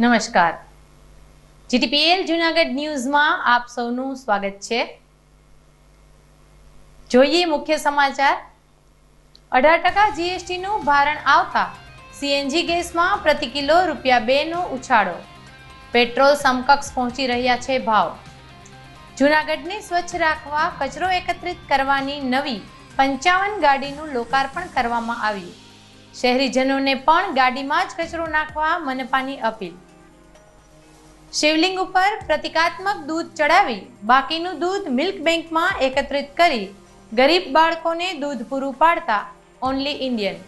નમસ્કાર, જીટીપીએલ જૂનાગઢ ન્યૂઝમાં આપ સૌનું સ્વાગત છે। જોઈએ મુખ્ય સમાચાર। 18% જીએસટીનું ભારણ આવતા સીએનજી ગેસમાં પ્રતિ કિલો ₹2નો ઉછાળો। પેટ્રોલ સમકક્ષ પહોંચી રહ્યા છે ભાવ। જૂનાગઢને સ્વચ્છ રાખવા કચરો એકત્રિત કરવાની નવી 55 ગાડીનું લોકાર્પણ કરવામાં આવ્યું। શહેરીજનોને પણ ગાડીમાં જ કચરો નાખવા મનપાની અપીલ। શિવલિંગ ઉપર પ્રતિકાત્મક દૂધ ચડાવી બાકીનું દૂધ મિલ્ક બેંકમાં એકત્રિત કરી ગરીબ બાળકોને દૂધ પૂરું પાડતા ઓનલી ઇન્ડિયન।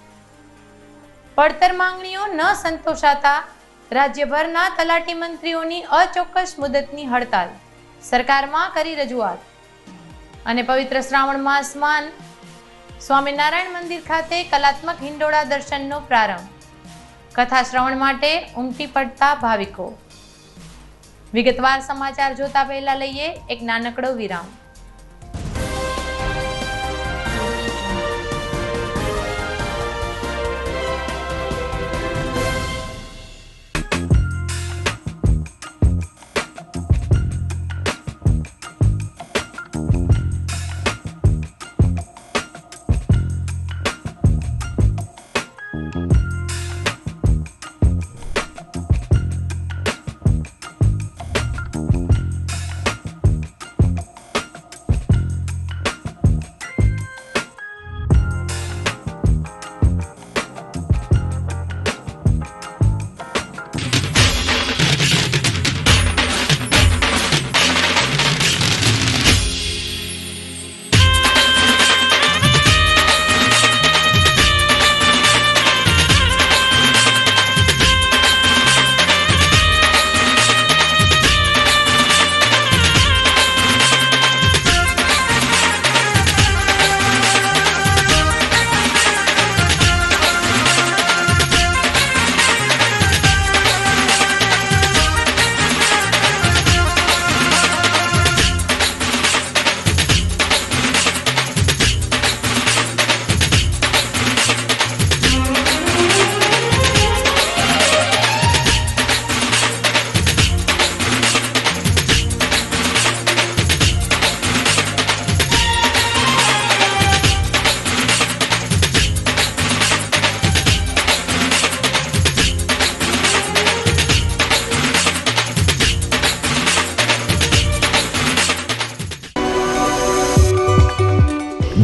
પડતર માંગણીઓ ન સંતોષાતા રાજ્યભરના તલાટી મંત્રીઓની અચોક્કસ મુદતની હડતાલ, સરકારમાં કરી રજૂઆત। અને પવિત્ર શ્રાવણ માસમાં સ્વામિનારાયણ મંદિર ખાતે કલાત્મક હિંડોળા દર્શનનો પ્રારંભ। કથા શ્રવણ માટે ઉમટી પડતા ભાવિકો। વિગતવાર સમાચાર જોતા પહેલા લઈએ એક નાનકડો વિરામ।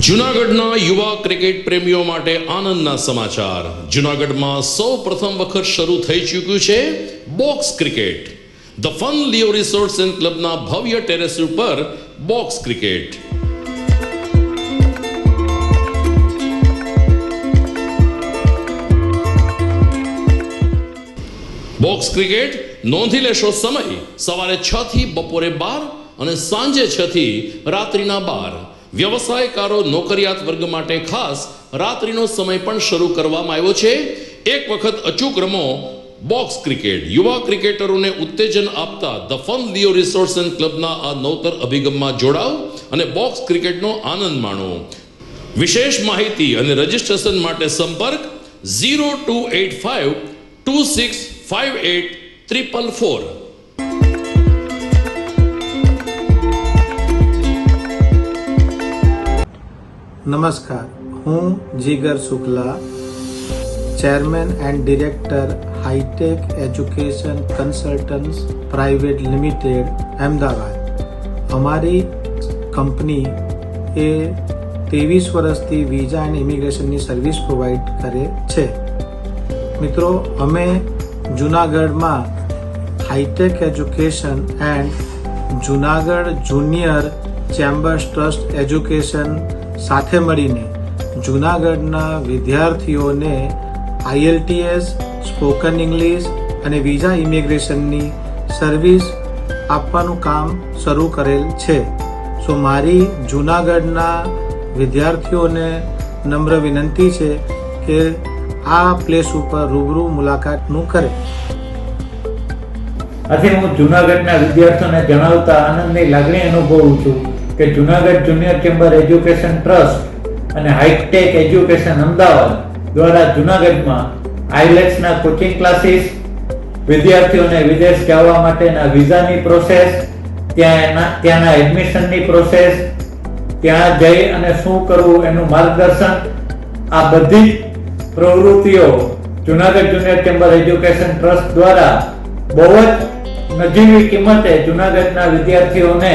જૂનાગઢના યુવા ક્રિકેટ પ્રેમીઓ માટે આનંદના સમાચાર। જૂનાગઢમાં સૌ પ્રથમ વખત શરૂ થઈ ચૂક્યું છે box cricket. The Fun Leo Resorts and ક્લબના ભવ્ય ટેરેસ ઉપર બોક્સ ક્રિકેટ। બોક્સ ક્રિકેટ નોંધી લેશો સમય સવારે 6 થી બપોરે 12 અને સાંજે 6 થી રાત્રિના 12। વ્યવસાયકારો નોકરિયાત વર્ગ માટે ખાસ રાત્રિનો સમય પણ શરૂ કરવામાં આવ્યો છે। એક વખત અચૂક રમો બોક્સ ક્રિકેટ। યુવા ક્રિકેટરોને ઉત્તેજન આપતા the Fun Leo Resorts and ક્લબના આ નવતર અભિગમમાં જોડાઓ અને બોક્સ ક્રિકેટનો આનંદ માણો। વિશેષ માહિતી અને રજીસ્ટ્રેશન માટે સંપર્ક 0285 2658 444। નમસ્કાર, હું Jigar Shukla, chairman and director Hitech education consultants private limited, Ahmedabad. અમારી કંપની એ 23 વર્ષથી વિઝા એન્ડ ઇમિગ્રેશનની સર્વિસ પ્રોવાઈડ કરે છે। મિત્રો, અમે જૂનાગઢમાં Hitech education and Junagadh junior chambers trust education સાથે મળીને જૂનાગઢના વિદ્યાર્થીઓને IELTS, સ્પોકન ઇંગ્લિશ અને વિઝા ઇમિગ્રેશનની સર્વિસ આપવાનું કામ શરૂ કરેલ છે। સો મારી જૂનાગઢના વિદ્યાર્થીઓને નમ્ર વિનંતી છે કે આ પ્લેસ ઉપર રૂબરૂ મુલાકાતનું કરે। આજે હું જૂનાગઢના વિદ્યાર્થીઓને જણાવતા આનંદની લાગણી અનુભવું છું કે Junagadh junior chamber education trust અને હાઈટેક એજ્યુકેશન અમદાવાદ દ્વારા જૂનાગઢમાં IELTSના કોચિંગ ક્લાસીસ, વિદ્યાર્થીઓને વિદેશ જવા માટેના વિઝાની પ્રોસેસ, ત્યાંના એડમિશનની પ્રોસેસ, ત્યાં જઈ અને શું કરવું એનું માર્ગદર્શન, આ બધી પ્રવૃત્તિઓ Junagadh junior chamber education trust દ્વારા બહુ જ નજીવી કિંમતે જુનાગઢના વિદ્યાર્થીઓને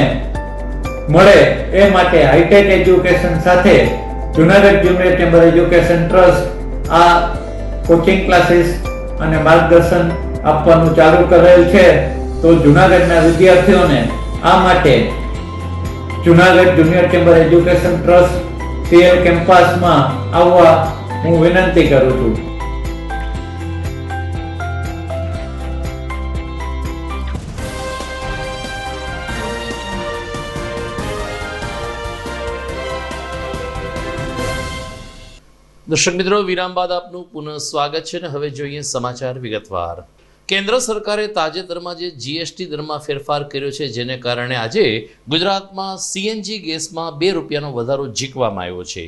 મળે એ માટે હાઈટેક એજ્યુકેશન સાથે Junagadh junior chamber education trust આ કોચિંગ ક્લાસીસ અને માર્ગદર્શન આપવાનું ચાલુ કરેલ છે. તો જુનાગઢના વિદ્યાર્થીઓને આ માટે Junagadh junior chamber education trust CL કેમ્પસમાં આવવા હું વિનંતી કરું છું. દર્શક મિત્રો, વિરામ બાદ આપનું પુનઃ સ્વાગત છે અને હવે જોઈએ સમાચાર વિગતવાર. કેન્દ્ર સરકારે તાજેતરમાં જે GST દરમાં ફેરફાર કર્યો છે, જેને કારણે આજે ગુજરાતમાં CNG ગેસમાં ₹2નો વધારો ઝીકવામાં આવ્યો છે.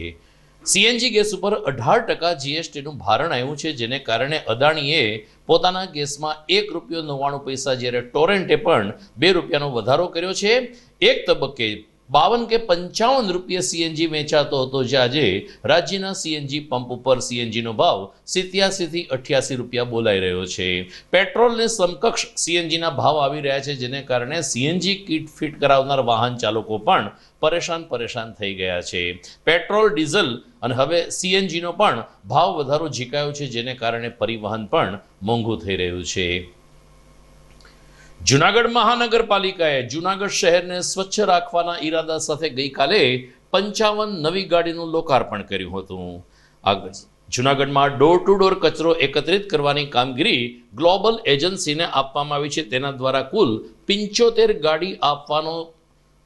CNG ગેસ ઉપર 18% GSTનું ભારણ આવ્યું છે, જેને કારણે અદાણીએ પોતાના ગેસમાં ₹1.99, જ્યારે ટોરેન્ટે પણ ₹2નો વધારો કર્યો છે. એક તબક્કે 52 કે 55 રૂપિયા CNG વેચાતો હતો, જે આજે રાજ્યના CNG પંપ ઉપર CNGનો ભાવ 87 થી 88 રૂપિયા બોલાઈ રહ્યો છે. પેટ્રોલને સમકક્ષ CNGના ભાવ આવી રહ્યા છે, જેને કારણે CNG કિટ ફિટ કરાવનાર વાહન ચાલકો પણ પરેશાન થઈ ગયા છે. પેટ્રોલ, ડીઝલ અને હવે CNGનો પણ ભાવ વધારો ઝીકાયો છે, જેને કારણે પરિવહન પણ મોંઘું થઈ રહ્યું છે. જુનાગઢ મહાનગરપાલિકાએ જુનાગઢ શહેરને સ્વચ્છ રાખવાના ઈરાદા સાથે ગઈકાલે 55 નવી ગાડીનું લોકાર્પણ કર્યું હતું. જુનાગઢમાં ડોર ટુ ડોર કચરો એકત્રિત કરવાની કામગીરી ગ્લોબલ એજન્સીને આપવામાં આવી છે. તેના દ્વારા કુલ 75 ગાડી આપવાનો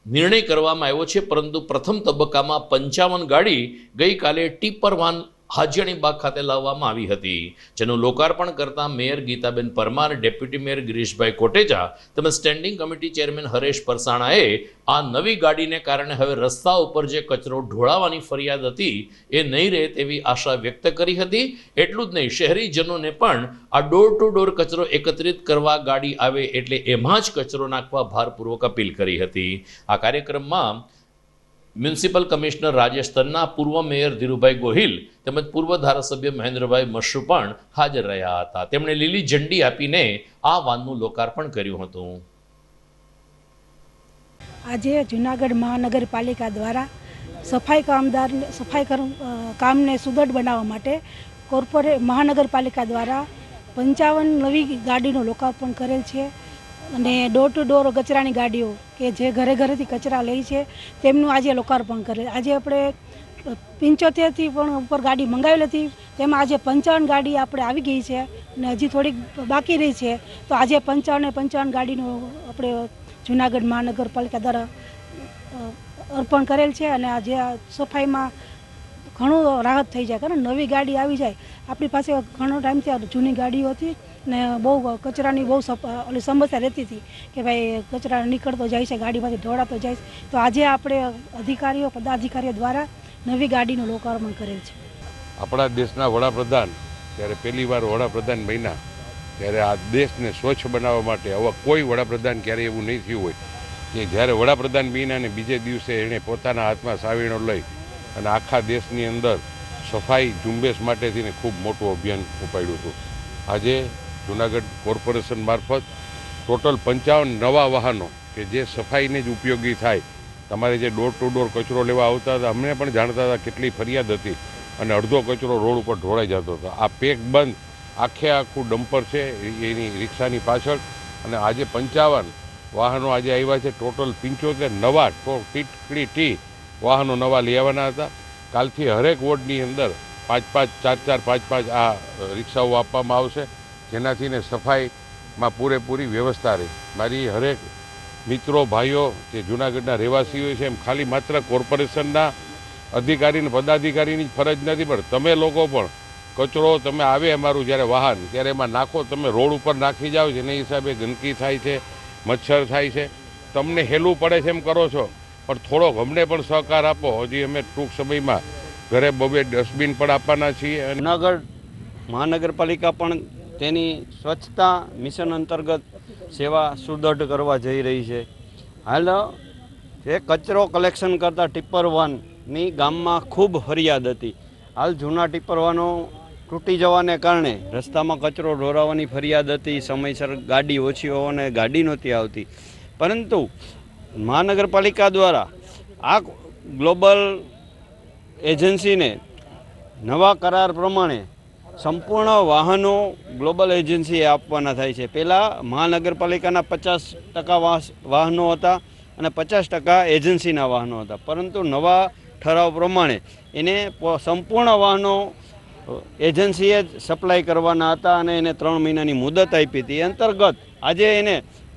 નિર્ણય કરવામાં આવ્યો છે, પરંતુ પ્રથમ તબક્કામાં 55 ગાડી ગઈકાલે ટીપર વાન હાજીયાણીબાગ ખાતે લાવવામાં આવી હતી, જેનું લોકાર્પણ કરતા mayor Gitaben Parmar, deputy mayor Girishbhai Kotecha તેમજ સ્ટેન્ડિંગ કમિટી ચેરમેન હરેશ પરસાણાએ આ નવી ગાડીને કારણે હવે રસ્તા ઉપર જે કચરો ઢોળાવાની ફરિયાદ હતી એ નહીં રહે તેવી આશા વ્યક્ત કરી હતી. એટલું જ નહીં, શહેરીજનોને પણ આ ડોર ટુ ડોર કચરો એકત્રિત કરવા ગાડી આવે એટલે એમાં જ કચરો નાખવા ભારપૂર્વક અપીલ કરી હતી. આ કાર્યક્રમમાં મ્યુનિસિપલ કમિશનર રાજેશ તન્ના, પૂર્વ મેયર ધીરુભાઈ ગોહિલ તેમજ પૂર્વ ધારાસભ્ય મહેન્દ્રભાઈ મશરૂ પણ હાજર રહ્યા હતા. તેમણે લીલી ઝંડી આપીને આ વાનનું લોકાર્પણ કર્યું હતું. આજે જૂનાગઢ મહાનગરપાલિકા દ્વારા સફાઈ કામને સુદૃઢ બનાવવા માટે મહાનગરપાલિકા દ્વારા 55 નવી ગાડીનું લોકાર્પણ કરેલ છે અને ડોર ટુ ડોર કચરાની ગાડીઓ કે જે ઘરે ઘરેથી કચરા લે છે તેમનું આજે લોકાર્પણ કરેલ. આજે આપણે 75થી પણ ઉપર ગાડી મંગાવેલી હતી, તેમાં આજે 55 ગાડી આપણે આવી ગઈ છે અને હજી થોડીક બાકી રહી છે. તો આજે 55 ગાડીનું આપણે જૂનાગઢ મહાનગરપાલિકા દ્વારા અર્પણ કરેલ છે અને આજે આ સફાઈમાં ઘણું રાહત થઈ જાય, કારણ નવી ગાડી આવી જાય. આપણી પાસે ઘણો ટાઈમથી જૂની ગાડીઓ હતી ને બહુ કચરાની બહુ સમસ્યા રહેતી હતી કે ભાઈ કચરા નીકળતો જાય છે, ગાડીમાંથી ઢોળાતો જાય છે. તો આજે આપણે પદાધિકારીઓ દ્વારા નવી ગાડીનું લોકાર્પણ કરેલ છે. આપણા દેશના વડાપ્રધાન જ્યારે પહેલીવાર વડાપ્રધાન બન્યા ત્યારે આ દેશને સ્વચ્છ બનાવવા માટે આવા કોઈ વડાપ્રધાન ક્યારેય એવું નહીં થયું હોય કે જ્યારે વડાપ્રધાન બન્યા અને બીજે દિવસે એણે પોતાના હાથમાં સાવીણો લઈ અને આખા દેશની અંદર સફાઈ ઝુંબેશ માટેથીને ખૂબ મોટું અભિયાન ઉપાડ્યું હતું. આજે જૂનાગઢ કોર્પોરેશન મારફત ટોટલ 55 નવા વાહનો કે જે સફાઈને જ ઉપયોગી થાય. તમારે જે ડોર ટુ ડોર કચરો લેવા આવતા હતા, અમને પણ જાણતા હતા કેટલી ફરિયાદ હતી અને અડધો કચરો રોડ ઉપર ઢોળાઈ જતો હતો. આ પેક બંધ આખું ડમ્પર છે એની રિક્ષાની પાછળ અને આજે 55 વાહનો આજે આવ્યા છે. ટોટલ 75 નવા ટી વાહનો નવા લઈ આવવાના હતા. કાલથી હરેક વોર્ડની અંદર 5-5 આ રિક્ષાઓ આપવામાં આવશે, જેનાથીને સફાઈમાં પૂરેપૂરી વ્યવસ્થા રહે. મારી હરેક મિત્રો, ભાઈઓ જે જૂનાગઢના રહેવાસીઓ છે, એમ ખાલી માત્ર કોર્પોરેશનના અધિકારી અને પદાધિકારીની જ ફરજ નથી, પણ તમે લોકો પણ કચરો તમે આવે અમારું જ્યારે વાહન ત્યારે એમાં નાખો. તમે રોડ ઉપર નાખી જાઓ, જેના હિસાબે ગંદકી થાય છે, મચ્છર થાય છે. તમને હેલું પડે છે એમ કરો છો, પણ થોડોક અમને પણ સહકાર આપો. હજી અમે ટૂંક સમયમાં ઘરે 2 ડસ્ટબિન પણ આપવાના છીએ. જૂનાગઢ મહાનગરપાલિકા પણ તેની સ્વચ્છતા મિશન અંતર્ગત સેવા સુદૃઢ કરવા જઈ રહી છે. હાલ જે કચરો કલેક્શન કરતા ટિપ્પર વાનની ગામમાં ખૂબ ફરિયાદ હતી. હાલ જૂના ટિપ્પર વાનો તૂટી જવાને કારણે રસ્તામાં કચરો ઢોરાવાની ફરિયાદ હતી. સમયસર ગાડી ઓછી હોવાને ગાડી નહોતી આવતી. પરંતુ મહાનગરપાલિકા દ્વારા આ ગ્લોબલ એજન્સીને નવા કરાર પ્રમાણે સંપૂર્ણ વાહનો ગ્લોબલ એજન્સીએ આપવાના થાય છે. પહેલાં મહાનગરપાલિકાના 50% વાહનો હતા અને 50% એજન્સીના વાહનો હતા. પરંતુ નવા ઠરાવ પ્રમાણે એને સંપૂર્ણ વાહનો એજન્સીએ જ સપ્લાય કરવાના હતા અને એને 3 મહિનાની મુદત આપી હતી. એ અંતર્ગત આજે એને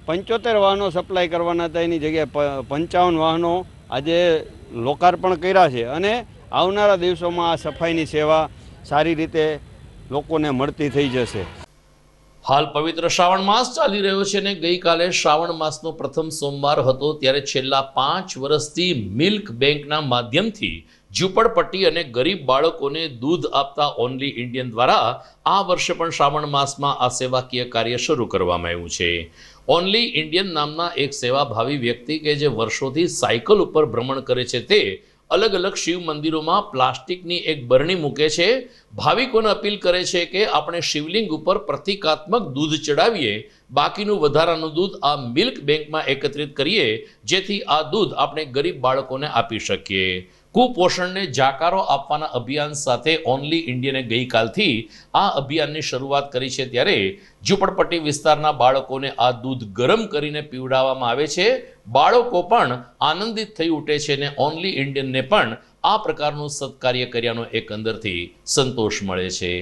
75 વાહનો સપ્લાય કરવાના હતા. એની જગ્યાએ 55 વાહનો આજે લોકાર્પણ કર્યા છે અને આવનારા દિવસોમાં આ સફાઈની સેવા સારી રીતે લોકોને મળતી થઈ જશે. હાલ પવિત્ર શ્રાવણ માસ ચાલી રહ્યો છે અને ગઈકાલે શ્રાવણ માસનો પ્રથમ સોમવાર હતો. ત્યારે છેલ્લા 5 વર્ષથી મિલ્ક બેંકના માધ્યમથી ઝૂંપડપટ્ટી અને ગરીબ બાળકોને દૂધ આપતા ઓનલી ઇન્ડિયન દ્વારા આ વર્ષે પણ શ્રાવણ માસમાં આ સેવાકીય કાર્ય શરૂ કરવામાં આવ્યું છે. ઓનલી ઇન્ડિયન નામના એક સેવાભાવી વ્યક્તિ કે જે વર્ષોથી સાયકલ ઉપર ભ્રમણ કરે છે તે અલગ અલગ શિવ મંદિરોમાં પ્લાસ્ટિકની એક બરણી મૂકે છે. ભાવિકોને અપીલ કરે છે કે આપણે શિવલિંગ ઉપર પ્રતિકાત્મક દૂધ ચડાવીએ, બાકીનું વધારાનું દૂધ આ મિલ્ક બેંકમાં એકત્રિત કરીએ જેથી આ દૂધ આપણે ગરીબ બાળકોને આપી શકીએ. કુપોષણને જાકારો આપવાના અભિયાન સાથે ઓનલી ઇન્ડિયને ગઈકાલથી આ અભિયાનની શરૂઆત કરી છે. ત્યારે ઝૂંપડપટ્ટી વિસ્તારના બાળકોને આ દૂધ ગરમ કરીને પીવડાવવામાં આવે છે. બાળકો પણ આનંદિત થઈ ઉઠે છે અને ઓનલી ઇન્ડિયનને પણ આ પ્રકારનું સત્કાર્ય કર્યાનો એક અંદરથી સંતોષ મળે છે.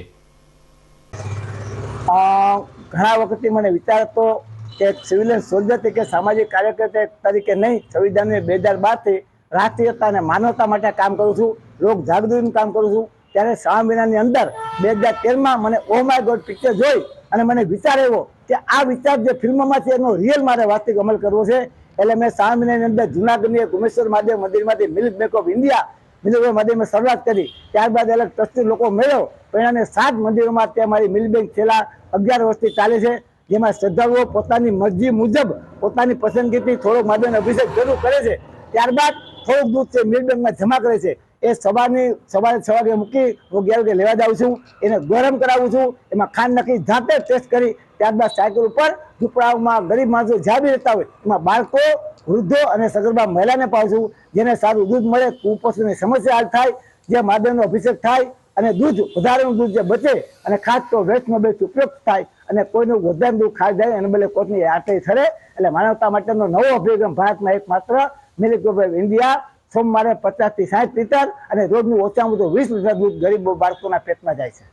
ઘણા વખતથી મને વિચાર હતો કે સિવિલિયન સોલ્જર તરીકે સામાજિક કાર્યકર્તા તરીકે નહીં, સંવિધાન 2012થી રાષ્ટ્રીયતા અને માનવતા માટે કામ કરું છું, લોક જાગૃતિનું કામ કરું છું. ત્યારે શ્રાવણ મહિનાની અંદર 2013માં મને ઓ માય ગોડ પિક્ચર જોઈ અને મને વિચાર આવ્યો કે આ વિચાર જે ફિલ્મમાં છે એનો રિયલ મારે વાસ્તવિક અમલ કરવો છે. એટલે મેં શ્રાવણ મહિનાની અંદર જૂનાગઢની ગુમેશ્વર મહાદેવ મંદિરમાંથી milk bank of India milk મંદિરમાં શરૂઆત કરી. ત્યારબાદ અલગ ટ્રસ્ટી લોકો મળ્યો. પરિણામે 7 મંદિરોમાં ત્યાં મારી મિલ્ક બેંક છેલ્લા 11 વર્ષથી ચાલે છે. જેમાં શ્રદ્ધાળુઓ પોતાની મરજી મુજબ પોતાની પસંદગીથી થોડોક મહાદેવનો અભિષેક જરૂર કરે છે. ત્યારબાદ થોડુંક દૂધ છે મિલ્ક બેંકમાં જમા કરે છે. એ સવારે 6 વાગે મૂકી હું 11 વાગે લેવા જાઉં છું. એને ગરમ કરાવું છું. એમાં ખાંડ નાખી જાતે ટેસ્ટ કરી ત્યારબાદ સાયકલ ઉપર ઝૂંપડાઓમાં ગરીબ માણસો જ્યાં બી રહેતા હોય એમાં બાળકો, વૃદ્ધો અને સગર્ભા મહિલાને પાવું છું. જેને સારું દૂધ મળે, કુપોષણની સમસ્યા હલ થાય, જે મહાદેવનો અભિષેક થાય અને દૂધ વધારેનું દૂધ જે બચે અને ખાસ તો વેસ્ટનો બેસ્ટ ઉપયોગ થાય અને કોઈનું વધારે દૂધ ખાઈ જાય અને બદલે કોઈની આટલી ઠરે. એટલે માનવતા માટેનો નવો અભિગમ ભારતમાં એકમાત્ર મિલ્ક બેંક ઓફ ઇન્ડિયા. સોમવારે 50 થી 60 લીટર અને રોજનું ઓછામાં ઓછું 20 લીટર દૂધ ગરીબ બાળકોના પેટમાં જાય છે.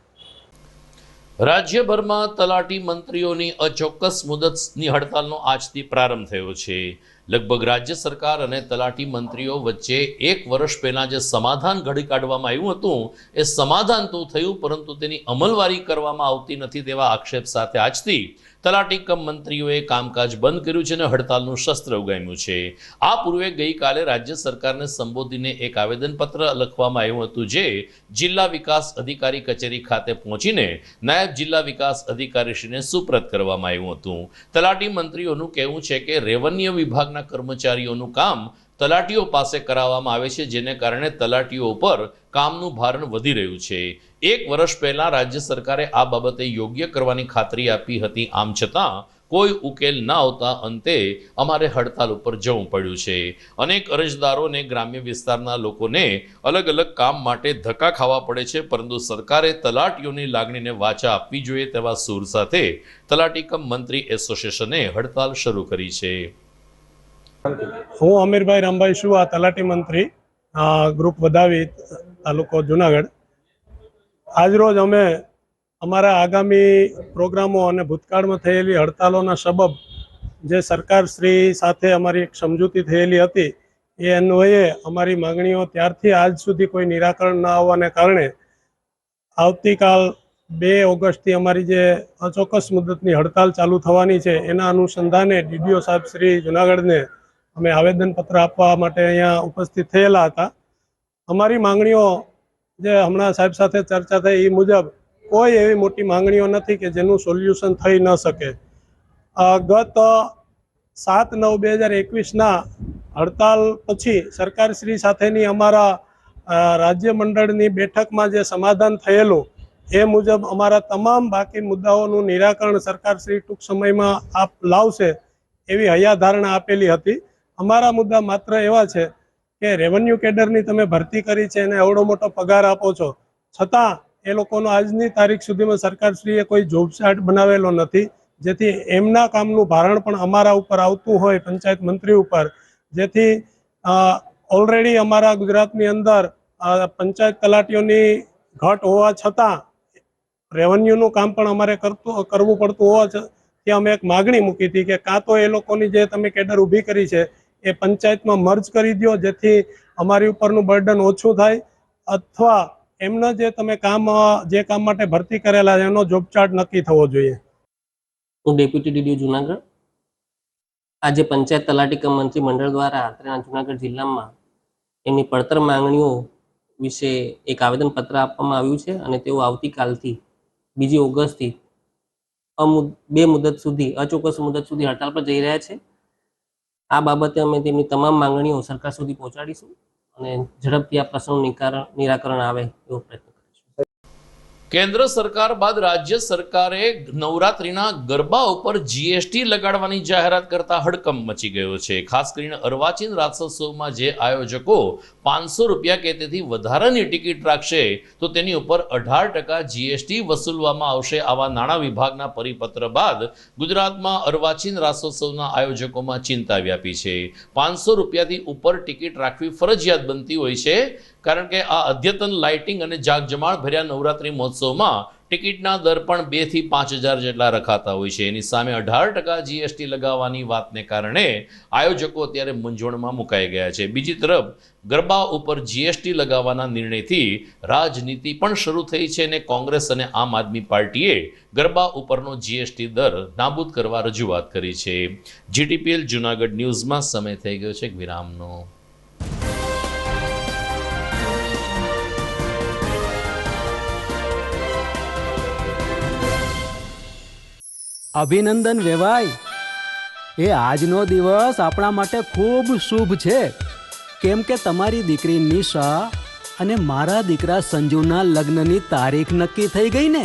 રાજ્યભરમાં તલાટી મંત્રીઓની અચોક્કસ મુદતની હડતાલનો આજથી પ્રારંભ થયો છે. લગભગ રાજ્ય સરકાર અને તલાટી મંત્રીઓ વચ્ચે 1 વર્ષ પહેલા જે સમાધાન ઘડી કાઢવામાં આવ્યું હતું એ સમાધાન તો થયું, પરંતુ તેની અમલવારી કરવામાં આવતી નથી તેવા આક્ષેપ સાથે આજથી તલાટી કમ મંત્રીઓએ કામકાજ બંધ કર્યું છે અને હડતાલનું શસ્ત્ર ઉગામ્યું છે. આ પૂર્વે ગઈકાલે રાજ્ય સરકારને સંબોધીને એક આવેદનપત્ર લખવામાં આવ્યું હતું જે જિલ્લા વિકાસ અધિકારી કચેરી ખાતે પહોંચીને નાયબ જિલ્લા વિકાસ અધિકારીશ્રીને સુપ્રત કરવામાં આવ્યું હતું. તલાટી મંત્રીઓનું કહેવું છે કે રેવન્યુ વિભાગના કર્મચારીઓનું કામ તલાટીઓ પાસે કરાવવામાં આવે છે, જેને કારણે તલાટીઓ ઉપર કામનું ભારણ વધી રહ્યું છે. 1 વર્ષ પહેલા રાજ્ય સરકારે આ બાબતે યોગ્ય કરવાની ખાતરી આપી હતી. આમ છતાં કોઈ ઉકેલ ના આવતા અંતે અમારે હડતાલ ઉપર જવું પડ્યું છે. અનેક અરજદારોને ગ્રામ્ય વિસ્તારના લોકોને અલગ અલગ કામ માટે ધક્કા ખાવા પડે છે, પરંતુ સરકારે તલાટીઓની લાગણીને વાચા આપવી જોઈએ તેવા સૂર સાથે તલાટી કમ મંત્રી એસોસિએશને હડતાલ શરૂ કરી છે. હું અમીરભાઈ રામભાઈ શુઆ, તલાટી મંત્રી, ગ્રુપ વધાવી, તાલુકો જુનાગઢ. આજરોજ અમે અમારા આગામી પ્રોગ્રામો અને ભૂતકાળમાં થયેલી હડતાલોના સબબ જે સરકારશ્રી સાથે અમારી એક સમજૂતી થયેલી હતી એ અન્વયે અમારી માંગણીઓ ત્યારથી આજ સુધી કોઈ નિરાકરણ ન આવવાને કારણે આવતીકાલ 2 ઓગસ્ટથી અમારી જે અચોક્કસ મુદતની હડતાલ ચાલુ થવાની છે એના અનુસંધાને ડીડીઓ સાહેબ શ્રી જુનાગઢને અમે આવેદનપત્ર આપવા માટે અહીંયા ઉપસ્થિત થયેલા હતા. અમારી માંગણીઓ જે હમણાં સાહેબ સાથે ચર્ચા થઈ એ મુજબ કોઈ એવી મોટી માંગણીઓ નથી કે જેનું સોલ્યુશન થઈ ન શકે. ગત 7/9/2021ના હડતાલ પછી સરકારશ્રી સાથેની અમારા રાજ્ય મંડળની બેઠકમાં જે સમાધાન થયેલું એ મુજબ અમારા તમામ બાકી મુદ્દાઓનું નિરાકરણ સરકારશ્રી ટૂંક સમયમાં લાવશે એવી હૈયાધારણા આપેલી હતી. અમારા મુદ્દા માત્ર એવા છે કે રેવન્યુ કેડરની તમે ભરતી કરી છે અને એવડો મોટો પગાર આપો છો, છતાં એ લોકોનો આજની તારીખ સુધીમાં સરકારશ્રીએ કોઈ જોબ ચાર્ટ બનાવેલો નથી, જેથી એમના કામનું ભારણ પણ અમારા ઉપર આવતું હોય, પંચાયત મંત્રી ઉપર, જેથી ઓલરેડી અમારા ગુજરાતની અંદર પંચાયત તલાટીઓની ઘટ હોવા છતાં રેવન્યુનું કામ પણ અમારે કરવું પડતું હોવા છતાં અમે એક માગણી મૂકી હતી કે કાં તો એ લોકોની જે તમે કેડર ઊભી કરી છે એ પંચાયતમાં મર્જ કરી દો, જેથી અમારી ઉપરનું બર્ડન ઓછું થાય, અથવા એમના જે તમે જે કામ માટે ભરતી કરેલા છે એનો જોબ ચાર્ટ નક્કી થવો જોઈએ. હું ડેપ્યુટી ડીડીઓ જુનાગઢ. આજે પંચાયત તલાટી કમ મંત્રી મંડળ દ્વારા જુનાગઢ જિલ્લામાં એમની પડતર માંગણીઓ વિશે એક આવેદનપત્ર આપવામાં આવ્યું છે અને તેઓ આવતીકાલથી 2 ઓગસ્ટથી 2 મુદત સુધી, અચોક્કસ મુદત સુધી હડતાળ પર જઈ રહ્યા છે. આ બાબતે અમે તેમની તમામ માંગણીઓ સરકાર સુધી પહોંચાડીશું અને ઝડપથી આ પ્રશ્નનું નિરાકરણ આવે એવો પ્રયત્ન. કેન્દ્ર સરકાર બાદ રાજ્ય સરકારે નવરાત્રીના ગરબા ઉપર જીએસટી લગાડવાની જાહેરાત કરતા હડકંપ મચી ગયો છે. ખાસ કરીને અર્વાચીન રાસોત્સવમાં જે આયોજકો 500 રૂપિયા કે તેથી વધારાની ટિકિટ રાખશે તો તેની ઉપર 18% જીએસટી વસૂલવામાં આવશે. આવા નાણાં વિભાગના પરિપત્ર બાદ ગુજરાતમાં અર્વાચીન રાસોત્સવના આયોજકોમાં ચિંતા વ્યાપી છે. 500 રૂપિયાથી ઉપર ટિકિટ રાખવી ફરજિયાત બનતી હોય છે, કારણ કે આ અદ્યતન લાઇટિંગ અને જાગજમાળ ભર્યા નવરાત્રી મહોત્સવમાં ટિકિટના દર પણ 2 થી 5,000 જેટલા રખાતા હોય છે. એની સામે 18% જીએસટી લગાવવાની વાતને કારણે આયોજકો અત્યારે મૂંઝવણમાં મુકાઈ ગયા છે. બીજી તરફ ગરબા ઉપર જીએસટી લગાવવાના નિર્ણયથી રાજનીતિ પણ શરૂ થઈ છે અને કોંગ્રેસ અને આમ આદમી પાર્ટીએ ગરબા ઉપરનો જીએસટી દર નાબૂદ કરવા રજૂઆત કરી છે. જીટીપીએલ જુનાગઢ ન્યૂઝમાં સમય થઈ ગયો છે વિરામનો. અભિનંદન વેવાઈ, એ આજનો દિવસ આપણા માટે ખૂબ શુભ છે, કેમ કે તમારી દીકરી નિશા અને મારા દીકરા સંજુના લગ્નની તારીખ નક્કી થઈ ગઈ ને.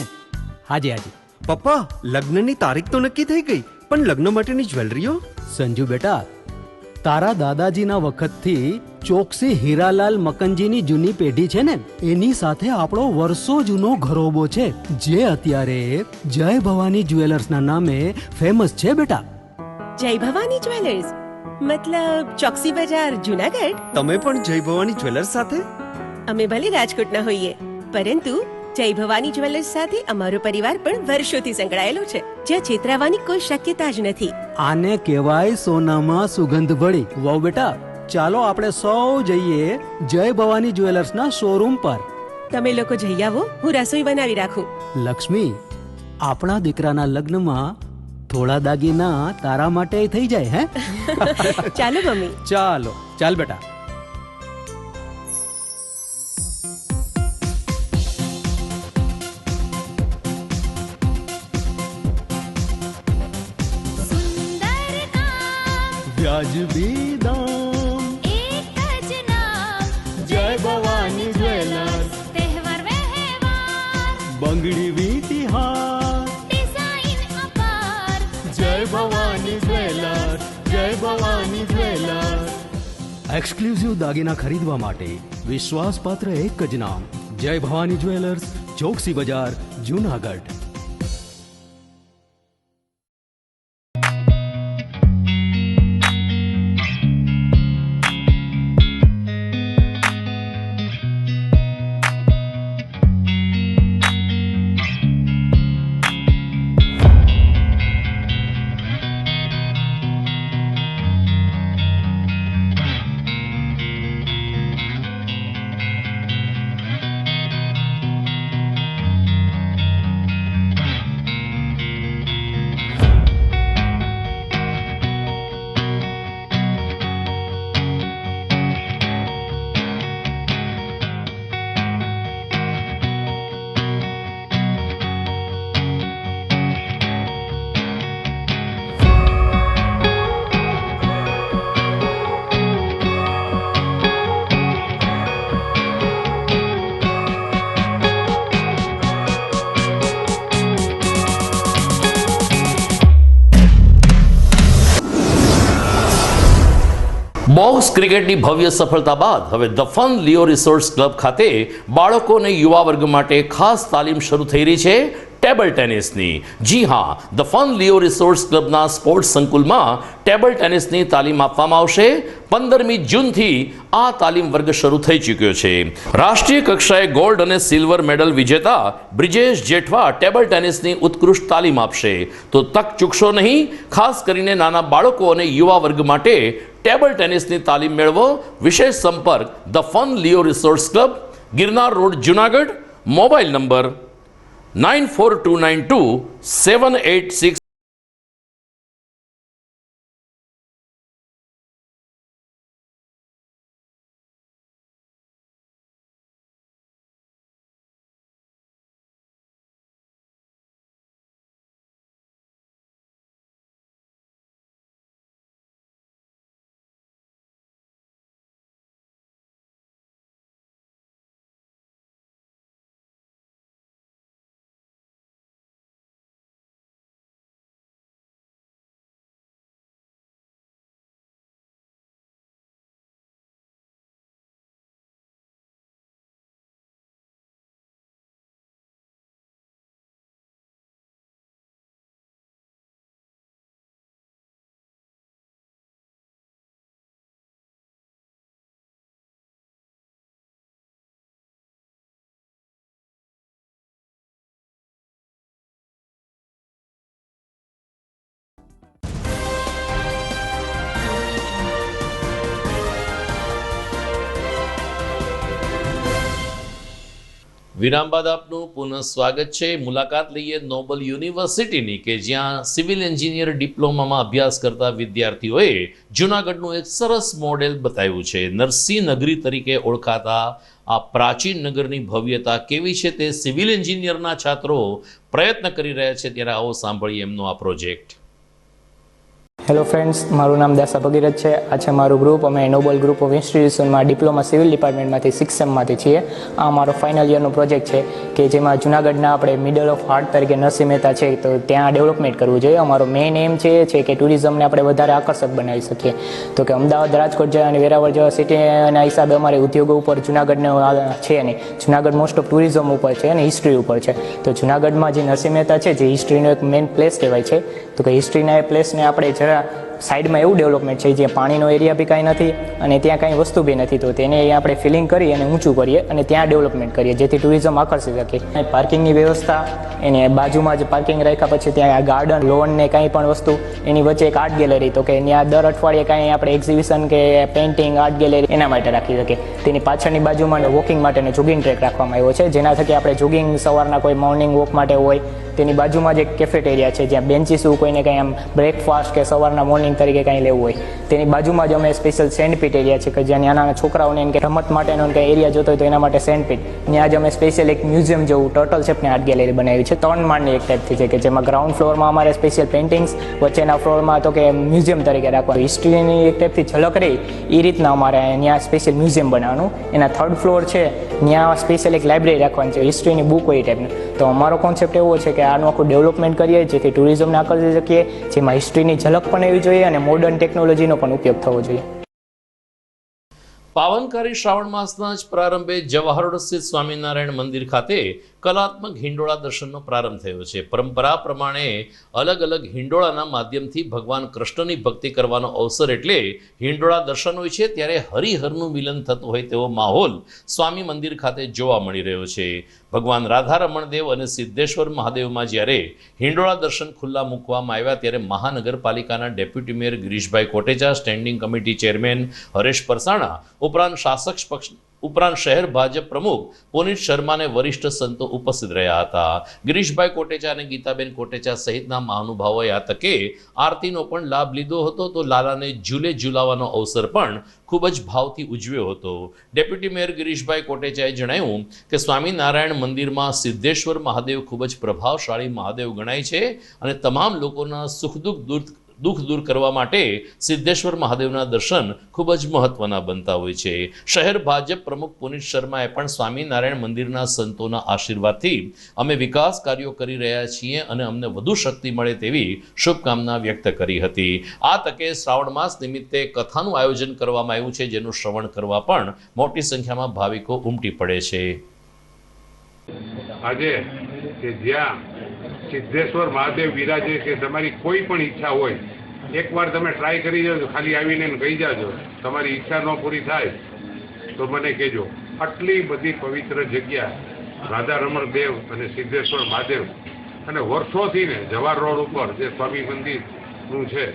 હાજી હાજી પપ્પા, લગ્નની તારીખ તો નક્કી થઈ ગઈ, પણ લગ્ન માટેની જ્વેલરીઓ? સંજુ બેટા, તારા દાદાજીના વખતથી ચોકસી હીરાલાલ મકનજીની જૂની પેઢી છે ને, એની સાથે આપણો વર્ષો જૂનો ઘરોબો છે, જે અત્યારે જય ભવાની જ્વેલર્સના નામે ફેમસ છે બેટા. જય ભવાની જ્વેલર્સ મતલબ ચોકસી બજાર જુનાગઢ? તમે પણ જય ભવાની જ્વેલર્સ સાથે? અમે ભલે રાજકોટના હોઈએ, પરંતુ જય ભવાની જ્વેલર્સ સાથે અમારો પરિવાર પણ વર્ષોથી સંકળાયેલો છે, જ્યાં છેતરાવાની કોઈ શક્યતા જ નથી. આને કહેવાય સોનામાં સુગંધ ભળી. વાવ બેટા, ચાલો આપણે સૌ જઈએ જય ભવાની જ્વેલર્સના શોરૂમ પર. તમે લોકો જઈ આવો, હું રસોઈ બનાવી રાખું. લક્ષ્મી, આપણા દીકરાના લગ્નમાં થોડા દાગીના તારા માટે થઈ જાય. હે ચાલો મમ્મી. ચાલો ચાલ બેટા. વ્યાજબી દામ, એક જ નામ, જય ભવાની જ્વેલર્સ. તહેવાર વ્યવહાર, બંગડી વીંટી હાર, ડિઝાઇન અપાર, જય ભવાની જ્વેલર્સ, જય ભવાની જ્વેલર્સ. એક્સક્લુઝિવ દાગીના ખરીદવા માટે વિશ્વાસપાત્ર એક જ નામ, જય ભવાની જ્વેલર્સ, ચોકસી બજાર, જુનાગઢ. બોક્સ ક્રિકેટની ભવ્ય સફળતા બાદ હવે the Fun Leo resorts club ખાતે બાળકો અને યુવા વર્ગ માટે ખાસ તાલીમ શરૂ થઈ રહી છે ટેબલ ટેનિસની. જી હા, ધ ફન લિયો રિસોર્ટ્સ ક્લબના સ્પોર્ટ્સ સંકુલમાં ટેબલ ટેનિસની તાલીમ આપવામાં આવશે. 15મી જૂનથી આ તાલીમ વર્ગ શરૂ થઈ ચૂક્યો છે. રાષ્ટ્રીય કક્ષાએ ગોલ્ડ અને સિલ્વર મેડલ વિજેતા બ્રિજેશ જેઠવા ટેબલ ટેનિસની ઉત્કૃષ્ટ તાલીમ આપશે. તો તક ચૂકશો નહીં. ખાસ કરીને નાના બાળકો અને યુવા વર્ગ માટે ટેબલ ટેનિસની તાલીમ મેળવો. વિશેષ સંપર્ક the Fun Leo resorts club, Girnar road, Junagadh. Mobile number 94292786. વિરામ બાદ આપનું પુનઃ સ્વાગત છે. મુલાકાત લઈએ નોબલ યુનિવર્સિટીની કે જ્યાં સિવિલ એન્જિનિયર ડિપ્લોમામાં અભ્યાસ કરતા વિદ્યાર્થીઓએ જૂનાગઢનું એક સરસ મોડેલ બતાવ્યું છે. નરસિંહ નગરી તરીકે ઓળખાતા આ પ્રાચીન નગરની ભવ્યતા કેવી છે તે સિવિલ એન્જિનિયરના છાત્રો પ્રયત્ન કરી રહ્યા છે. ત્યારે આવો સાંભળીએ એમનો આ પ્રોજેક્ટ. હેલો ફ્રેન્ડ્સ, મારું નામ દાસા ભગીરથ છે. આ છે મારું ગ્રુપ. અમે નોબલ ગ્રુપ ઓફ ઇન્સ્ટિટ્યુશનમાં ડિપ્લોમા સિવિલ ડિપાર્ટમેન્ટમાંથી 6th સેમમાંથી છીએ. આ મારો ફાઇનલ યરનો પ્રોજેક્ટ છે કે જેમાં જૂનાગઢના આપણે મિડલ ઓફ હાર્ટ તરીકે નરસિંહ મહેતા છે તો ત્યાં ડેવલપમેન્ટ કરવું જોઈએ. અમારો મેઇન એમ છે કે ટુરિઝમને આપણે વધારે આકર્ષક બનાવી શકીએ. તો કે અમદાવાદ, રાજકોટ જેવા અને વેરાવળ જેવા સિટીના હિસાબે અમારે ઉદ્યોગો ઉપર જૂનાગઢને છે નહીં. જૂનાગઢ મોસ્ટ ઓફ ટુરિઝમ ઉપર છે અને હિસ્ટ્રી ઉપર છે. તો જૂનાગઢમાં જે નરસિંહ મહેતા છે જે હિસ્ટ્રીનો એક મેઇન પ્લેસ કહેવાય છે. તો કે હિસ્ટ્રીના એ પ્લેસને આપણે જરા સાઈડમાં એવું ડેવલપમેન્ટ છે જ્યાં પાણીનો એરિયા બી કાંઈ નથી અને ત્યાં કાંઈ વસ્તુ બી નથી. તો તેને આપણે ફિલિંગ કરી અને ઊંચું કરીએ અને ત્યાં ડેવલપમેન્ટ કરીએ જેથી ટુરિઝમ આકર્ષી શકે. પાર્કિંગની વ્યવસ્થા એની બાજુમાં જ પાર્કિંગ રાખ્યા પછી ત્યાં ગાર્ડન, લોન ને કાંઈ પણ વસ્તુ એની વચ્ચે એક આર્ટ ગેલેરી. તો કે ત્યાં દર અઠવાડિયે કાંઈ આપણે એક્ઝિબિશન કે પેઇન્ટિંગ, આર્ટ ગેલેરી એના માટે રાખી શકીએ. તેની પાછળની બાજુમાં વોકિંગ માટેનો જોગિંગ ટ્રેક રાખવામાં આવ્યો છે જેના થકી આપણે જોગિંગ સવારના કોઈ મોર્નિંગ વોક માટે હોય. તેની બાજુમાં જ એક કેફેટેરિયા છે જ્યાં બેન્ચીસ કોઈને કંઈ આમ બ્રેકફાસ્ટ કે સવારના મોર્નિંગ તરીકે કંઈ લેવું હોય. તેની બાજુમાં જ અમે સ્પેશિયલ સેન્ડપીટ એરિયા છે કે જ્યાં નાના છોકરાઓને કે રમત માટેનો કંઈ એરિયા જોતો હોય તો એના માટે સેન્ડપીટ. ત્યાં જ અમે સ્પેશિયલ એક મ્યુઝિયમ જેવું ટર્ટલ શેપની આર્ટ ગેલેરી બનાવી છે. 3 માળની એક ટાઈપથી છે કે જેમાં ગ્રાઉન્ડ ફ્લોરમાં અમારે સ્પેશિયલ પેઇન્ટિંગ્સ, વચ્ચેના ફ્લોરમાં તો કે મ્યુઝિયમ તરીકે રાખવાનું. હિસ્ટ્રીની એક ટાઈપથી ઝલક રહી એ રીતના અમારે ત્યાં સ્પેશિયલ મ્યુઝિયમ બનાવવાનું. એના 3rd ફ્લોર છે ત્યાં સ્પેશિયલ એક લાઇબ્રેરી રાખવાની છે, હિસ્ટ્રીની બુક હોય એ ટાઈપની. તો અમારો કોન્સેપ્ટ એવો છે કે આનું આખું ડેવલપમેન્ટ કરીએ જેથી ટુરિઝમને આકર્ષી શકીએ, જેમાં હિસ્ટ્રીની ઝલક પણ એવી જોઈએ અને મોડર્ન ટેકનોલોજીનો પણ ઉપયોગ થવો જોઈએ. પાવનકારી શ્રાવણ માસના જ પ્રારંભે જવાહર રોડ સ્થિત સ્વામિનારાયણ મંદિર ખાતે કલાત્મક હિંડોળા દર્શનનો પ્રારંભ થયો છે. પરંપરા પ્રમાણે અલગ અલગ હિંડોળાના માધ્યમથી ભગવાન કૃષ્ણની ભક્તિ કરવાનો અવસર એટલે હિંડોળા દર્શન હોય છે. ત્યારે હરિહરનું મિલન થતું હોય તેવો માહોલ સ્વામી મંદિર ખાતે જોવા મળી રહ્યો છે. ભગવાન રાધા રમણ દેવ અને સિદ્ધેશ્વર મહાદેવમાં જ્યારે હિંડોળા દર્શન ખુલ્લા મૂકવામાં આવ્યા ત્યારે મહાનગરપાલિકાના deputy mayor Girishbhai Kotecha, standing committee chairman Haresh Parsana ઉપરાંત શાસક પક્ષ ઉપરાંત શહેર ભાજપ પ્રમુખ પુનિત શર્મા અને વરિષ્ઠ સંતો ઉપસ્થિત રહ્યા હતા. ગિરીશભાઈ કોટેચા અને ગીતાબેન કોટેચા સહિતના મહાનુભાવોએ આ તકે આરતીનો પણ લાભ લીધો હતો. તો લાલાને ઝૂલે ઝૂલાવાનો અવસર પણ ખૂબ જ ભાવથી ઉજવ્યો હતો. ડેપ્યુટી મેયર ગિરીશભાઈ કોટેચાએ જણાવ્યું કે સ્વામિનારાયણ મંદિરમાં સિદ્ધેશ્વર મહાદેવ ખૂબ જ પ્રભાવશાળી મહાદેવ ગણાય છે અને તમામ લોકોના સુખ દુઃખ દૂર દુઃખ દૂર કરવા માટે સિદ્ધેશ્વર મહાદેવના દર્શન ખૂબ જ મહત્વના બનતા હોય છે. શહેર ભાજપ પ્રમુખ પુનિત શર્માએ પણ સ્વામિનારાયણ મંદિરના સંતોના આશીર્વાદથી અમે વિકાસ કાર્યો કરી રહ્યા છીએ અને અમને વધુ શક્તિ મળે તેવી શુભકામના વ્યક્ત કરી હતી. આ તકે શ્રાવણ માસ નિમિત્તે કથાનું આયોજન કરવામાં આવ્યું છે, જેનું શ્રવણ કરવા પણ મોટી સંખ્યામાં ભાવિકો ઉમટી પડે છે. આજે કે જ્યાં સિદ્ધેશ્વર મહાદેવ બિરાજે કે તમારી કોઈ પણ ઈચ્છા હોય, એકવાર તમે ટ્રાય કરી જાજો, ખાલી આવીને કહી જાજો, તમારી ઈચ્છા ન પૂરી થાય તો મને કહેજો. આટલી બધી પવિત્ર જગ્યા રાધા રમણ દેવ અને સિદ્ધેશ્વર મહાદેવ, અને વર્ષોથી ને જવાહર રોડ ઉપર જે સ્વામી મંદિરનું છે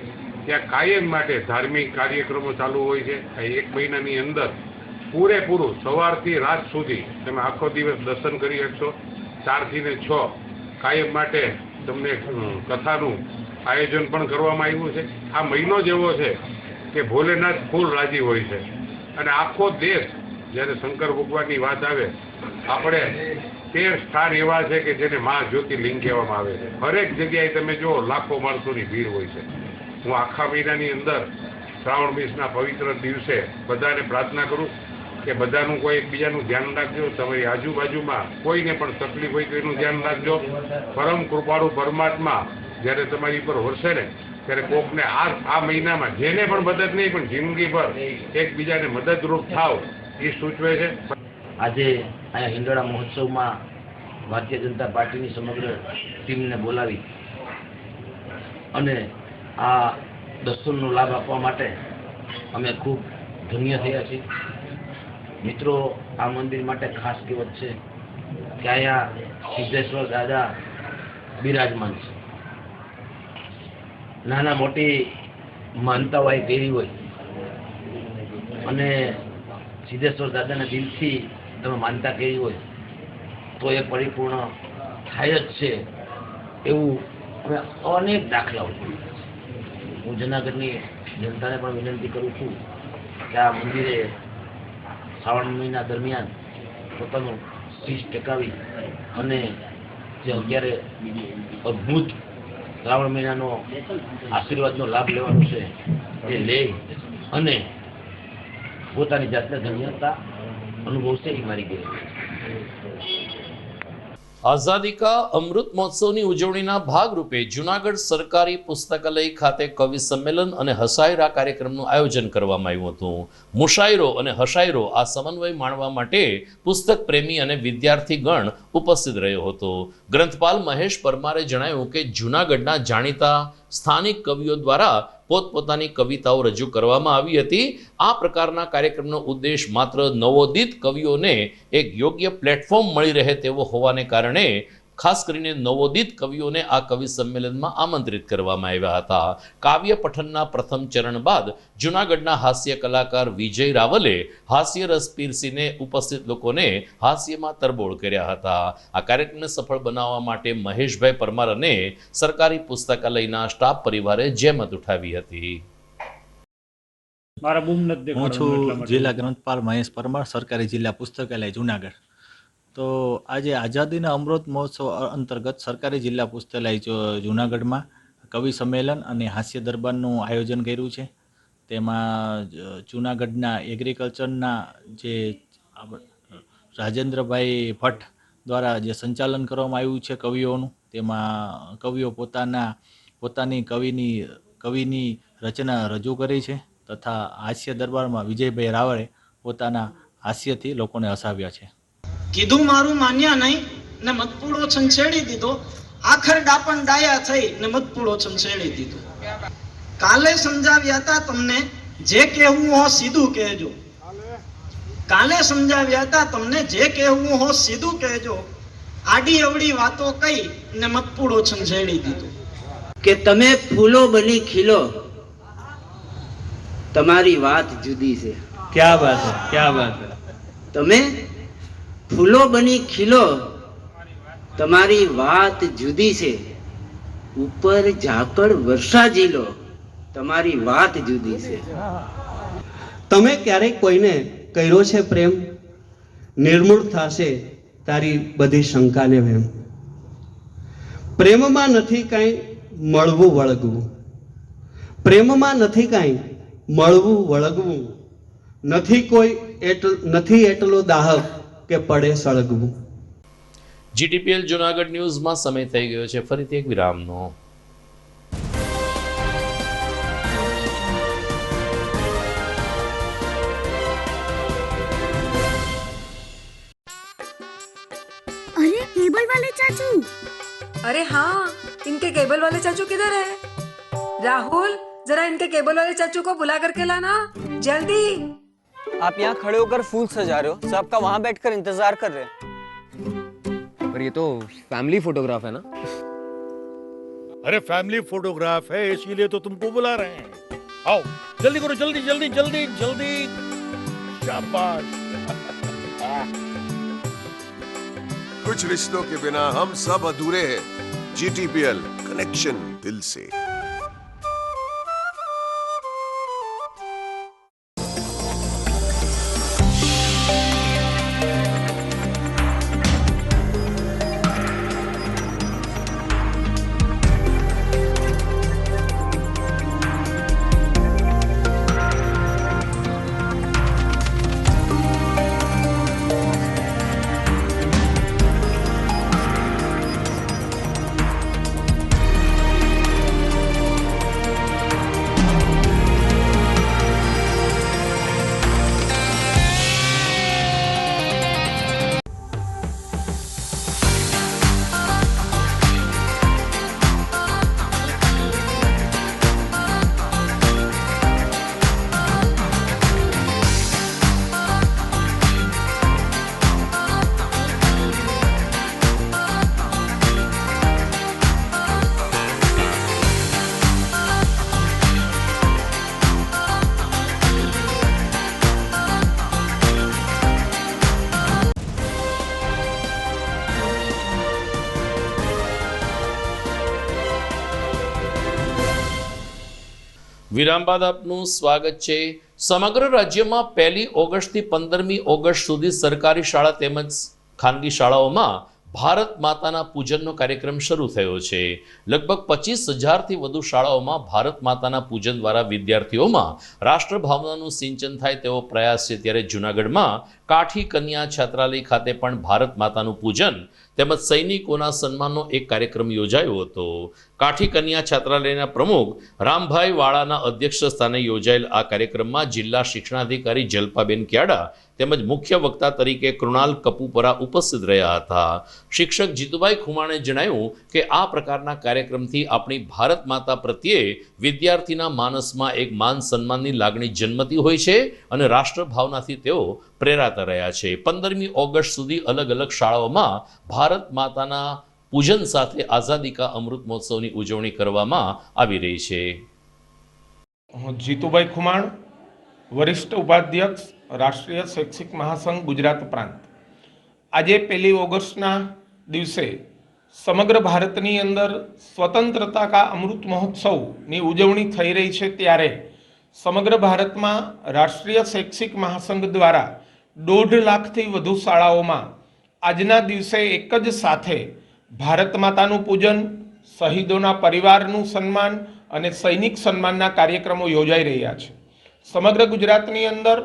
ત્યાં કાયમ માટે ધાર્મિક કાર્યક્રમો ચાલુ હોય છે. એક મહિનાની અંદર પૂરેપૂરું સવારથી રાત સુધી તમે આખો દિવસ દર્શન કરી શકશો. 4 થી 6 કાયમ માટે તમને કથાનું આયોજન પણ કરવામાં આવ્યું છે. આ મહિનો જેવો છે કે ભોલેનાથ ફૂલ રાજી હોય છે, અને આખો દેશ જ્યારે શંકર ભગવાનની વાત આવે, આપણે 13 સ્થાન એવા છે કે જેને મહાજ્યોતિર્લિંગ કહેવામાં આવે છે. હરેક જગ્યાએ તમે જુઓ લાખો માણસોની ભીડ હોય છે. હું આખા મહિનાની અંદર શ્રાવણ માસના પવિત્ર દિવસે બધાને પ્રાર્થના કરું કે બધાનું કોઈ એકબીજાનું ધ્યાન રાખજો. તમારી આજુબાજુમાં કોઈને પણ તકલીફ હોય તો એનું ધ્યાન રાખજો. પરમ કૃપાળુ પરમાત્મા જ્યારે તમારી પર વરસે ને ત્યારે કોકને આ મહિનામાં જેને પણ મદદ નહીં પણ જિંદગીભર એકબીજાને મદદરૂપ થાવ એ સૂચવે છે. આજે અહીંયા હિંડોળા મહોત્સવમાં ભારતીય જનતા પાર્ટીની સમગ્ર ટીમને બોલાવી અને આ દર્શનનો લાભ આપવા માટે અમે ખૂબ ધન્ય થયા છીએ. મિત્રો, આ મંદિર માટે ખાસ કહેવત છે કે અહીંયા સિદ્ધેશ્વર દાદા બિરાજમાન છે. નાના મોટી માનતા હોય તેવી હોય, અને સિદ્ધેશ્વર દાદાના દિલથી તમે માનતા કરી હોય તો એ પરિપૂર્ણ થાય જ છે. એવું અમે અનેક દાખલાઓ જોયા. હું જૂનાગઢની જનતાને પણ વિનંતી કરું છું કે આ મંદિરે શ્રાવણ મહિના દરમિયાન પોતાનું શીશ ટેકાવી અને જે અત્યારે અદ્ભુત શ્રાવણ મહિનાનો આશીર્વાદનો લાભ લેવાનો છે એ લે અને પોતાની જાતને ધન્યતા અનુભવશે એ મારી ગેરંટી. આઝાદી કા અમૃત મહોત્સવની ઉજવણીના ભાગરૂપે જૂનાગઢ સરકારી પુસ્તકાલય ખાતે કવિ સંમેલન અને હસાયરા કાર્યક્રમનું આયોજન કરવામાં આવ્યું હતું. મુશાયરો અને હસાયરો આ સમન્વય માણવા માટે પુસ્તક પ્રેમી અને વિદ્યાર્થી ગણ ઉપસ્થિત રહ્યો હતો. ગ્રંથપાલ મહેશ પરમારે જણાવ્યું કે જૂનાગઢના જાણીતા સ્થાનિક કવિઓ દ્વારા પોતપોતાની કવિતાઓ રજૂ કરવામાં આવી હતી. આ પ્રકારના કાર્યક્રમનો ઉદ્દેશ માત્ર નવોદિત કવિઓને એક યોગ્ય પ્લેટફોર્મ મળી રહે તેવો હોવાને કારણે ખાસ કરીને નવોદિત કવિઓને આ કવિ સંમેલનમાં આમંત્રિત કરવામાં આવ્યા હતા. કાવ્ય પઠનના પ્રથમ ચરણ બાદ જૂનાગઢના હાસ્ય કલાકાર વિજય રાવલે હાસ્ય રસ પીરસીને ઉપસ્થિત લોકોને હાસ્યમાં તરબોળ કર્યા હતા. આ કાર્યક્રમને સફળ બનાવવા માટે મહેશભાઈ પરમાર અને સરકારી પુસ્તકાલયના સ્ટાફ પરિવારે જહેમત ઉઠાવી હતી. હું છું જિલ્લા ગ્રંથપાલ મહેશ પરમાર, સરકારી જિલ્લા પુસ્તકાલય જૂનાગઢ. તો આજે આઝાદીના અમૃત મહોત્સવ અંતર્ગત સરકારી જિલ્લા પુસ્તકાલય જૂનાગઢમાં કવિ સંમેલન અને હાસ્ય દરબારનું આયોજન કર્યું છે. તેમાં જૂનાગઢના એગ્રીકલ્ચરના જે રાજેન્દ્રભાઈ ભટ્ટ દ્વારા જે સંચાલન કરવામાં આવ્યું છે કવિઓનું, તેમાં કવિઓ પોતાની કવિની રચના રજૂ કરી છે. તથા હાસ્ય દરબારમાં વિજયભાઈ રાવળે પોતાના હાસ્યથી લોકોને હસાવ્યા છે. કીધું મારું માન્યા નહીં ને મતપૂડો છંછેડી દીધો, આખર ડાપણ ડાયા થઈ ને મતપૂડો છંછેડી દીધો. કાલે સમજાવ્યા હતા તમને જે કહેવું હો સીધું કહેજો. કાલે સમજાવ્યા હતા તમને જે કહેવું હો સીધું કહેજો. આડી અવડી વાતો કહી ને મતપૂડો છંછેડી દીધો. કે તમે ફૂલો બની ખીલો, તમારી વાત જુદી છે. ક્યા બાત હે, ક્યા બાત હે. તમે ફૂલો બની ખીલો, તમારી વાત જુદી છે. ઉપર ઝાકળ વર્ષા ઝીલો, તમારી વાત જુદી છે. તમે ક્યારેક કોઈને કર્યો છે પ્રેમ, નિર્મૂળ થશે તારી બધી શંકાને વેમ. પ્રેમમાં નથી કાંઈ મળવું વળગવું, પ્રેમમાં નથી કાંઈ મળવું વળગવું, નથી એટલો દાહક કે પડે સળગવું. જીટીપીએલ જુનાગઢ ન્યૂઝમાં સમય થઈ ગયો છે ફરીથી એક વિરામનો. अरे केबल वाले चाचू, अरे हाँ, इनके केबल वाले चाचू किधर है? राहुल, जरा इनके केबल वाले चाचू को बुला करके लाना जल्दी। आप यहाँ खड़े होकर फूल सजा रहे हो, सबका वहाँ बैठकर इंतजार कर रहे हैं। पर ये तो फैमिली फोटोग्राफ है ना? अरे फैमिली फोटोग्राफ है इसीलिए तो तुमको बुला रहे हैं। आओ जल्दी करो, जल्दी जल्दी जल्दी जल्दी। शाबाश। कुछ रिश्तों के बिना हम सब अधूरे हैं। जीटीपीएल, कनेक्शन दिल से। વિરામ બાદ આપનું સ્વાગત છે. સમગ્ર રાજ્યમાં 1 ઓગસ્ટથી 15મી ઓગસ્ટ સુધી સરકારી શાળા તેમજ ખાનગી શાળાઓમાં ભારત માતાના પૂજનનો કાર્યક્રમ શરૂ થયો છે. લગભગ 25,000થી વધુ શાળાઓમાં ભારત માતાના પૂજન દ્વારા વિદ્યાર્થીઓમાં રાષ્ટ્રભાવનાનું સિંચન થાય તેવો પ્રયાસ છે. ત્યારે જૂનાગઢમાં કાઠી કન્યા છાત્રાલય ખાતે પણ ભારત માતાનું પૂજન તેમજ સૈનિકોના સન્માનનો એક કાર્યક્રમ યોજાયો હતો. કાઠી કન્યા છાત્રાલયના પ્રમુખ રામભાઈ વાળાના અધ્યક્ષ સ્થાને યોજાયેલ આ કાર્યક્રમમાં જિલ્લા શિક્ષણાધિકારી જલ્પાબેન ક્યાડા તેમજ મુખ્ય વક્તા તરીકે કૃણાલ કપુપરા ઉપસ્થિત રહ્યા હતા. શિક્ષક જીતુભાઈ ખુમાણે જણાવ્યું કે આ પ્રકારના કાર્યક્રમથી આપણી ભારત માતા પ્રત્યે વિદ્યાર્થીના માનસમાં એક માન સન્માનની લાગણી જન્મતી હોય છે અને રાષ્ટ્રભાવનાથી તેઓ પ્રેરાતા રહ્યા છે. 15મી ઓગસ્ટ સુધી અલગ અલગ શાળાઓમાં ભારત માતાના પૂજન સાથે આઝાદી કા અમૃત મહોત્સવની ઉજવણી કરવામાં આવી રહી છે. હું જીતુભાઈ ખુમાણ, વરિષ્ઠ ઉપાધ્યક્ષ, રાષ્ટ્રીય શૈક્ષિક મહાસંઘ ગુજરાત પ્રાંત. આજે 1 ઓગસ્ટના દિવસે સમગ્ર ભારતની અંદર સ્વતંત્રતા કા અમૃત મહોત્સવની ઉજવણી થઈ રહી છે. ત્યારે સમગ્ર ભારતમાં રાષ્ટ્રીય શૈક્ષિક મહાસંઘ દ્વારા 1.5 લાખથી વધુ શાળાઓમાં આજના દિવસે એક જ સાથે ભારત માતાનું પૂજન, શહીદોના પરિવારનું સન્માન અને સૈનિક સન્માનના કાર્યક્રમો યોજાઈ રહ્યા છે. સમગ્ર ગુજરાતની અંદર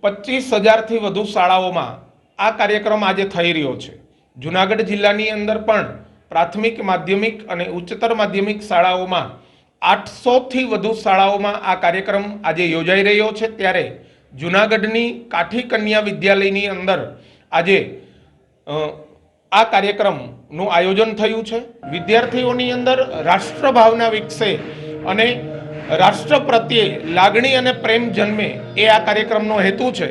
25,000થી વધુ શાળાઓમાં આ કાર્યક્રમ આજે થઈ રહ્યો છે. જૂનાગઢ જિલ્લાની અંદર પણ પ્રાથમિક, માધ્યમિક અને ઉચ્ચતર માધ્યમિક શાળાઓમાં 800થી વધુ શાળાઓમાં આ કાર્યક્રમ આજે યોજાઈ રહ્યો છે. ત્યારે જૂનાગઢની કાઠી કન્યા વિદ્યાલયની અંદર આજે આ કાર્યક્રમનું આયોજન થયું છે. વિદ્યાર્થીઓની અંદર રાષ્ટ્રભાવના વિકસે અને રાષ્ટ્ર પ્રત્યે લાગણી અને પ્રેમ જન્મે એ આ કાર્યક્રમનો હેતુ છે.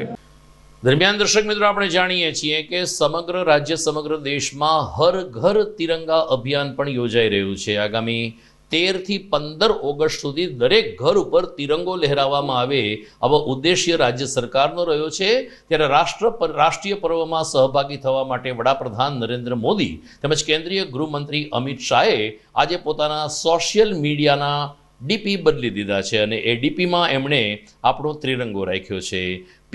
દરમિયાન દર્શક મિત્રો, આપણે જાણીએ છીએ કે સમગ્ર રાજ્ય, સમગ્ર દેશમાં હર ઘર તિરંગા અભિયાન પણ યોજાઈ રહ્યું છે. આગામી 13થી 15 ઓગસ્ટ સુધી દરેક ઘર ઉપર તિરંગો લહેરાવવામાં આવે આવો ઉદ્દેશ્ય રાજ્ય સરકારનો રહ્યો છે. ત્યારે રાષ્ટ્રીય પર્વમાં સહભાગી થવા માટે વડાપ્રધાન નરેન્દ્ર મોદી તેમજ કેન્દ્રીય ગૃહમંત્રી અમિત શાહે આજે પોતાના સોશિયલ મીડિયાના ડીપી બદલી દીધા છે અને એ ડીપીમાં એમણે આપણો ત્રિરંગો રાખ્યો છે.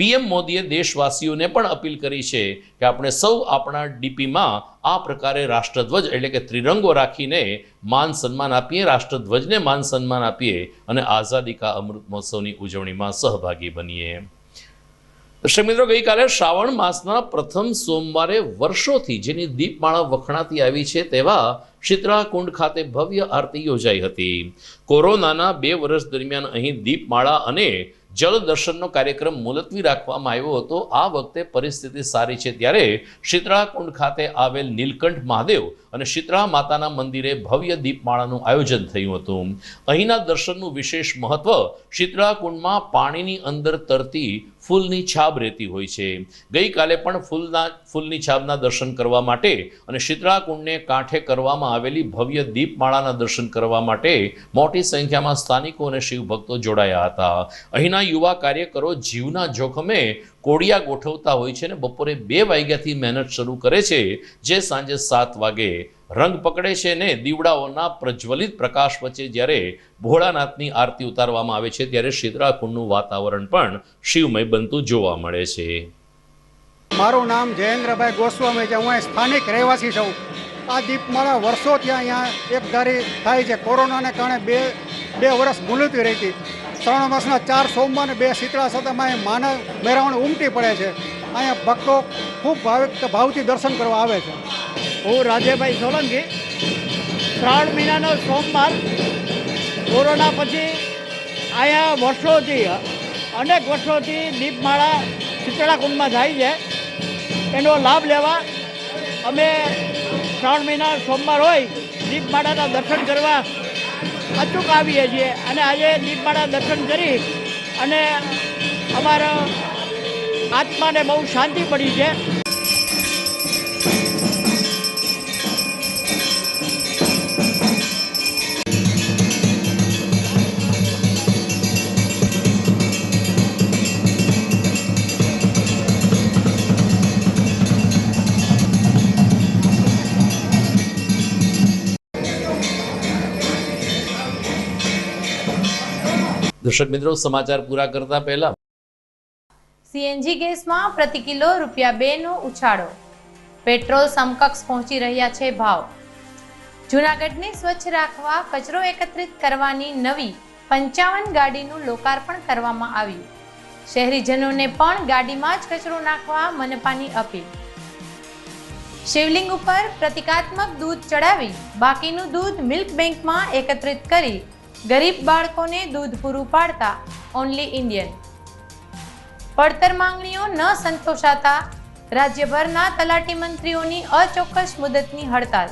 પીએમ મોદીએ દેશવાસીઓને પણ અપીલ કરી છે કે આપણે સૌ આપણા ડીપીમાં આ પ્રકારે રાષ્ટ્રધ્વજ એટલે કે ત્રિરંગો રાખીને માન સન્માન આપીએ, રાષ્ટ્રધ્વજને માન સન્માન આપીએ અને આઝાદી કા અમૃત મહોત્સવની ઉજવણીમાં સહભાગી બનીએ. દર્શક મિત્રો, ગઈકાલે શ્રાવણ માસના પ્રથમ સોમવારે વર્ષોથી જેની દીપમાળા વખણાતી આવી છે તેવા શીતળાકુંડ ખાતે ભવ્ય આરતી યોજાઈ હતી. કોરોનાના 2 વર્ષ દરમિયાન અહીં દીપમાળા અને જળ દર્શનનો કાર્યક્રમ મુલતવી રાખવામાં આવ્યો હતો. આ વખતે પરિસ્થિતિ સારી છે ત્યારે શીતળાકુંડ ખાતે આવેલ નીલકંઠ મહાદેવ અને શીતળા માતાના મંદિરે ભવ્ય દીપમાળાનું આયોજન થયું હતું. અહીંના દર્શનનું વિશેષ મહત્વ શીતળાકુંડમાં પાણીની અંદર તરતી ફૂલની છાબ રહેતી હોય છે. ગઈકાલે પણ ફૂલની છાબના દર્શન કરવા માટે અને શીતળાકુંડને કાંઠે કરવામાં આવેલી ભવ્ય દીપમાળાના દર્શન કરવા માટે મોટી સંખ્યામાં સ્થાનિકો અને શિવભક્તો જોડાયા હતા. અહીંના યુવા કાર્યકરો જીવના જોખમે કોડિયા ગોઠવતા હોય છે અને બપોરે 2 વાગ્યાથી મહેનત શરૂ કરે છે, જે સાંજે 7 વાગે રંગ પકડે છે ને દીવડાઓના પ્રજ્વલિત પ્રકાશ વચ્ચે જ્યારે ભોળાનાથની આરતી ઉતારવામાં આવે છે ત્યારે શીતળાકુંડનું વાતાવરણ પણ શિવમય બનતું જોવા મળે છે. મારું નામ જયેન્દ્રભાઈ ગોસ્વામી છે. હું સ્થાનિક રહેવાસી છું. આ દીપમાળા વર્ષોથી અહીંયા એકધારી થાય છે. કોરોનાને કારણે બે વર્ષ મુલતવી રહી હતી. શ્રાવણ માસના 4 સોમવાર અને 2 શીતળા સતમાં માનવ મેળાવણ ઉમટી પડે છે. અહીંયા ભક્તો ખૂબ ભાવથી દર્શન કરવા આવે છે. હું રાજેભાઈ સોલંકી. શ્રાવણ મહિનાનો સોમવાર કોરોના પછી અહીંયા વર્ષોથી અનેક વર્ષોથી દીપમાળા શીતળાકુંડમાં થાય છે. એનો લાભ લેવા અમે શ્રાવણ મહિના સોમવાર હોય દીપમાળાના દર્શન કરવા અચૂક આવીએ છીએ અને આજે દીપમાળા દર્શન કરી અને અમારા આત્માને બહુ શાંતિ પડી છે. દર્શક મિત્રો, સમાચાર પૂરા કરતા પહેલા સીએનજી ગેસમાં પ્રતિ કિલો ₹2 નો ઉછાળો. પેટ્રોલ સમકક્ષ પહોંચી રહ્યા છે ભાવ. જૂનાગઢને સ્વચ્છ રાખવા કચરો એકત્રિત કરવાની નવી 55 ગાડીનું લોકાર્પણ કરવામાં આવ્યું. શહેરીજનોને પણ ગાડીમાં જ કચરો નાખવા મનપાની અપીલ. શિવલિંગ ઉપર પ્રતિકાત્મક દૂધ ચડાવી બાકીનું દૂધ મિલ્ક બેંકમાં એકત્રિત કરી ગરીબ બાળકોને દૂધ પૂરું પાડતા ઓનલી ઇન્ડિયન. પડતર માંગણીઓ ન સંતોષાતા રાજ્યભરના તલાટી મંત્રીઓની અચોક્કસ મુદતની હડતાલ.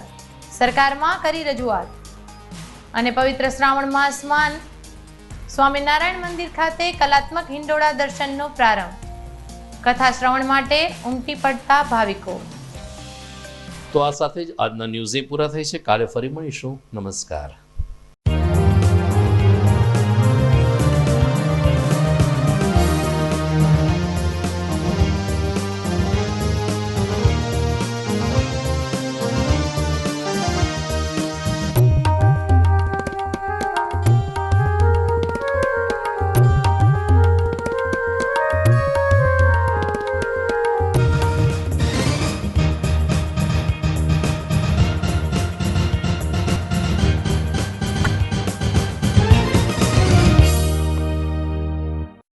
સરકારમાં કરી રજૂઆત. અને પવિત્ર શ્રાવણ માસમાં સ્વામિનારાયણ મંદિર ખાતે કલાત્મક હિંડોળા દર્શનનો પ્રારંભ. કથા શ્રવણ માટે ઉમટી પડતા ભાવિકો. તો આ સાથે જ આજના ન્યૂઝ પૂરા થઈ છે. કાલે ફરી મળીશું. નમસ્કાર.